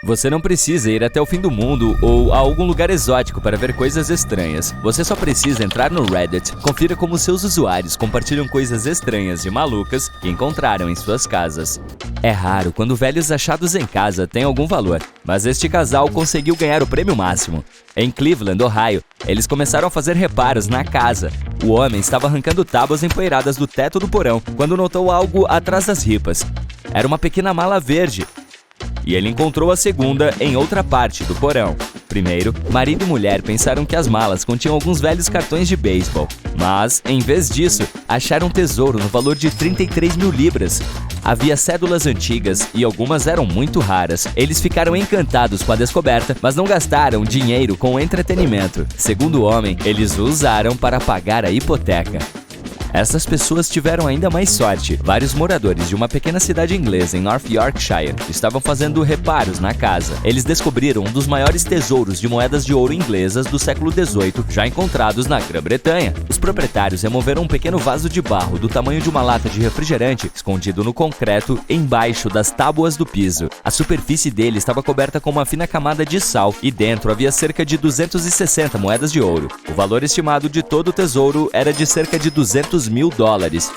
Você não precisa ir até o fim do mundo ou a algum lugar exótico para ver coisas estranhas. Você só precisa entrar no Reddit, confira como seus usuários compartilham coisas estranhas e malucas que encontraram em suas casas. É raro quando velhos achados em casa têm algum valor, mas este casal conseguiu ganhar o prêmio máximo. Em Cleveland, Ohio, eles começaram a fazer reparos na casa. O homem estava arrancando tábuas empoeiradas do teto do porão quando notou algo atrás das ripas. Era uma pequena mala verde. E ele encontrou a segunda em outra parte do porão. Primeiro, marido e mulher pensaram que as malas continham alguns velhos cartões de beisebol. Mas, em vez disso, acharam um tesouro no valor de 33 mil libras. Havia cédulas antigas e algumas eram muito raras. Eles ficaram encantados com a descoberta, mas não gastaram dinheiro com entretenimento. Segundo o homem, eles o usaram para pagar a hipoteca. Essas pessoas tiveram ainda mais sorte. Vários moradores de uma pequena cidade inglesa em North Yorkshire estavam fazendo reparos na casa. Eles descobriram um dos maiores tesouros de moedas de ouro inglesas do século XVIII, já encontrados na Grã-Bretanha. Os proprietários removeram um pequeno vaso de barro do tamanho de uma lata de refrigerante, escondido no concreto embaixo das tábuas do piso. A superfície dele estava coberta com uma fina camada de sal e dentro havia cerca de 260 moedas de ouro. O valor estimado de todo o tesouro era de cerca de 200 mil dólares.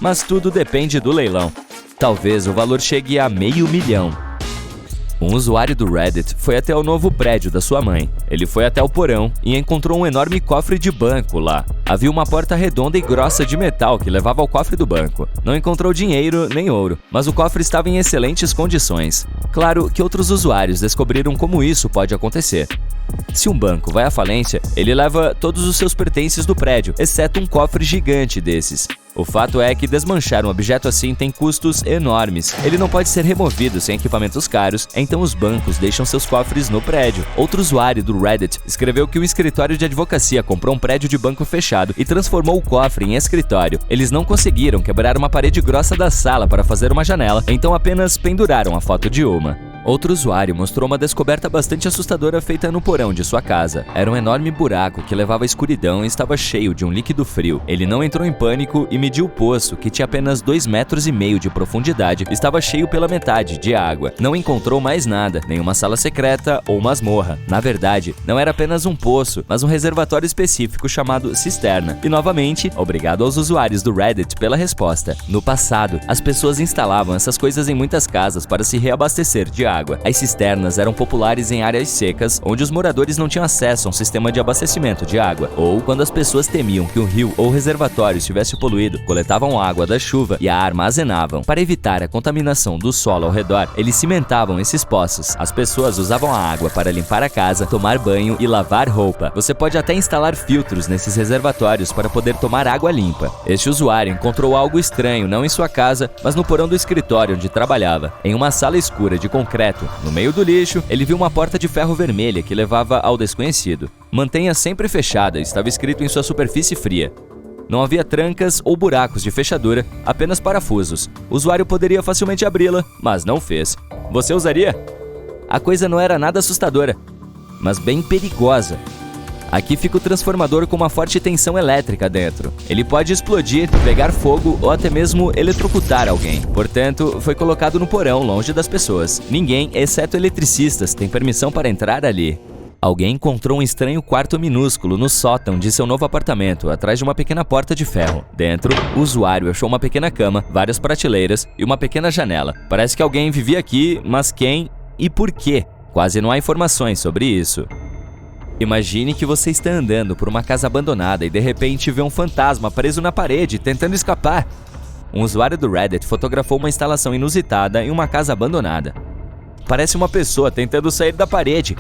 Mas tudo depende do leilão. Talvez o valor chegue a $500 mil. Um usuário do Reddit foi até o novo prédio da sua mãe. Ele foi até o porão e encontrou um enorme cofre de banco lá. Havia uma porta redonda e grossa de metal que levava ao cofre do banco. Não encontrou dinheiro nem ouro, mas o cofre estava em excelentes condições. Claro que outros usuários descobriram como isso pode acontecer. Se um banco vai à falência, ele leva todos os seus pertences do prédio, exceto um cofre gigante desses. O fato é que desmanchar um objeto assim tem custos enormes. Ele não pode ser removido sem equipamentos caros, então os bancos deixam seus cofres no prédio. Outro usuário do Reddit escreveu que um escritório de advocacia comprou um prédio de banco fechado e transformou o cofre em escritório. Eles não conseguiram quebrar uma parede grossa da sala para fazer uma janela, então apenas penduraram a foto de uma. Outro usuário mostrou uma descoberta bastante assustadora feita no porão de sua casa. Era um enorme buraco que levava à escuridão e estava cheio de um líquido frio. Ele não entrou em pânico e mediu o poço, que tinha apenas 2,5 metros de profundidade. Estava cheio pela metade de água. Não encontrou mais nada, nenhuma sala secreta ou masmorra. Na verdade, não era apenas um poço, mas um reservatório específico chamado cisterna. E novamente, obrigado aos usuários do Reddit pela resposta. No passado, as pessoas instalavam essas coisas em muitas casas para se reabastecer de água. As cisternas eram populares em áreas secas, onde os moradores não tinham acesso a um sistema de abastecimento de água, ou quando as pessoas temiam que um rio ou reservatório estivesse poluído, coletavam água da chuva e a armazenavam. Para evitar a contaminação do solo ao redor, eles cimentavam esses poços. As pessoas usavam a água para limpar a casa, tomar banho e lavar roupa. Você pode até instalar filtros nesses reservatórios para poder tomar água limpa. Este usuário encontrou algo estranho não em sua casa, mas no porão do escritório onde trabalhava. Em uma sala escura de concreto, no meio do lixo, ele viu uma porta de ferro vermelha que levava ao desconhecido. Mantenha sempre fechada, estava escrito em sua superfície fria. Não havia trancas ou buracos de fechadura, apenas parafusos. O usuário poderia facilmente abri-la, mas não fez. Você usaria? A coisa não era nada assustadora, mas bem perigosa. Aqui fica o transformador com uma forte tensão elétrica dentro. Ele pode explodir, pegar fogo ou até mesmo eletrocutar alguém. Portanto, foi colocado no porão, longe das pessoas. Ninguém, exceto eletricistas, tem permissão para entrar ali. Alguém encontrou um estranho quarto minúsculo no sótão de seu novo apartamento, atrás de uma pequena porta de ferro. Dentro, o usuário achou uma pequena cama, várias prateleiras e uma pequena janela. Parece que alguém vivia aqui, mas quem e por quê? Quase não há informações sobre isso. Imagine que você está andando por uma casa abandonada e de repente vê um fantasma preso na parede, tentando escapar. Um usuário do Reddit fotografou uma instalação inusitada em uma casa abandonada. Parece uma pessoa tentando sair da parede.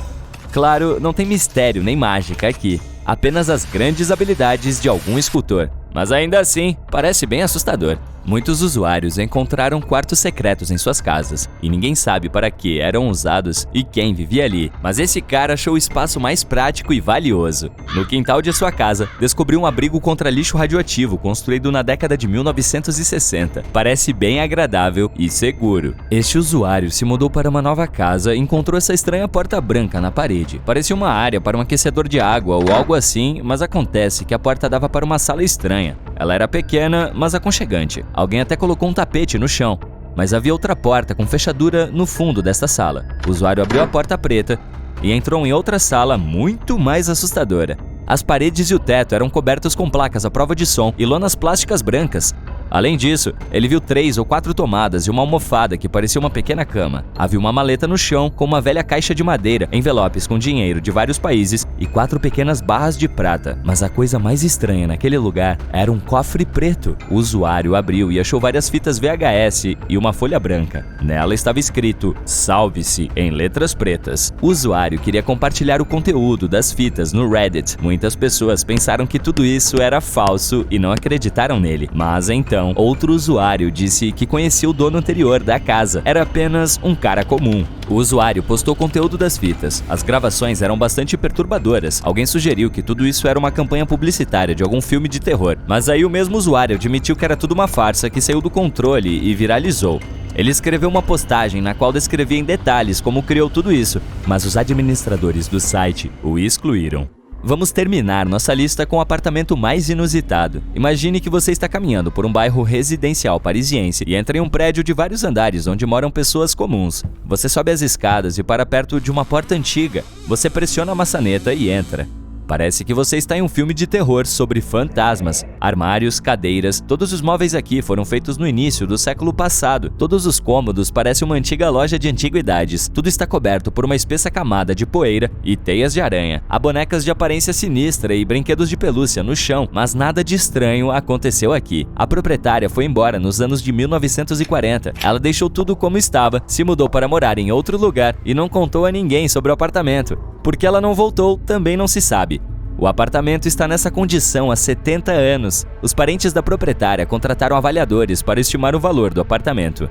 Claro, não tem mistério nem mágica aqui, apenas as grandes habilidades de algum escultor. Mas ainda assim, parece bem assustador. Muitos usuários encontraram quartos secretos em suas casas, e ninguém sabe para que eram usados e quem vivia ali. Mas esse cara achou o espaço mais prático e valioso. No quintal de sua casa, descobriu um abrigo contra lixo radioativo construído na década de 1960. Parece bem agradável e seguro. Este usuário se mudou para uma nova casa e encontrou essa estranha porta branca na parede. Parecia uma área para um aquecedor de água ou algo assim, mas acontece que a porta dava para uma sala estranha. Ela era pequena, mas aconchegante. Alguém até colocou um tapete no chão. mas havia outra porta com fechadura no fundo desta sala. O usuário abriu a porta preta e entrou em outra sala muito mais assustadora. As paredes e o teto eram cobertos com placas à prova de som e lonas plásticas brancas. Além disso, ele viu 3 ou 4 tomadas e uma almofada que parecia uma pequena cama. Havia uma maleta no chão com uma velha caixa de madeira, envelopes com dinheiro de vários países e 4 pequenas barras de prata. Mas a coisa mais estranha naquele lugar era um cofre preto. O usuário abriu e achou várias fitas VHS e uma folha branca. Nela estava escrito "Salve-se" em letras pretas. O usuário queria compartilhar o conteúdo das fitas no Reddit. Muitas pessoas pensaram que tudo isso era falso e não acreditaram nele. Mas então, outro usuário disse que conhecia o dono anterior da casa. Era apenas um cara comum. O usuário postou conteúdo das fitas. As gravações eram bastante perturbadoras. Alguém sugeriu que tudo isso era uma campanha publicitária de algum filme de terror. Mas aí o mesmo usuário admitiu que era tudo uma farsa que saiu do controle e viralizou. Ele escreveu uma postagem na qual descrevia em detalhes como criou tudo isso, mas os administradores do site o excluíram. Vamos terminar nossa lista com o apartamento mais inusitado. Imagine que você está caminhando por um bairro residencial parisiense e entra em um prédio de vários andares onde moram pessoas comuns. Você sobe as escadas e para perto de uma porta antiga. Você pressiona a maçaneta e entra. Parece que você está em um filme de terror sobre fantasmas. Armários, cadeiras, todos os móveis aqui foram feitos no início do século passado. Todos os cômodos parecem uma antiga loja de antiguidades. Tudo está coberto por uma espessa camada de poeira e teias de aranha. Há bonecas de aparência sinistra e brinquedos de pelúcia no chão, mas nada de estranho aconteceu aqui. A proprietária foi embora nos anos de 1940. Ela deixou tudo como estava, se mudou para morar em outro lugar e não contou a ninguém sobre o apartamento. Por que ela não voltou, também não se sabe. O apartamento está nessa condição há 70 anos. Os parentes da proprietária contrataram avaliadores para estimar o valor do apartamento.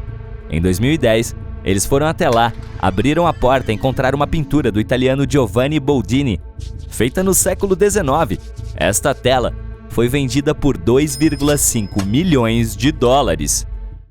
Em 2010, eles foram até lá, abriram a porta e encontraram uma pintura do italiano Giovanni Boldini, feita no século XIX. Esta tela foi vendida por 2,5 milhões de dólares.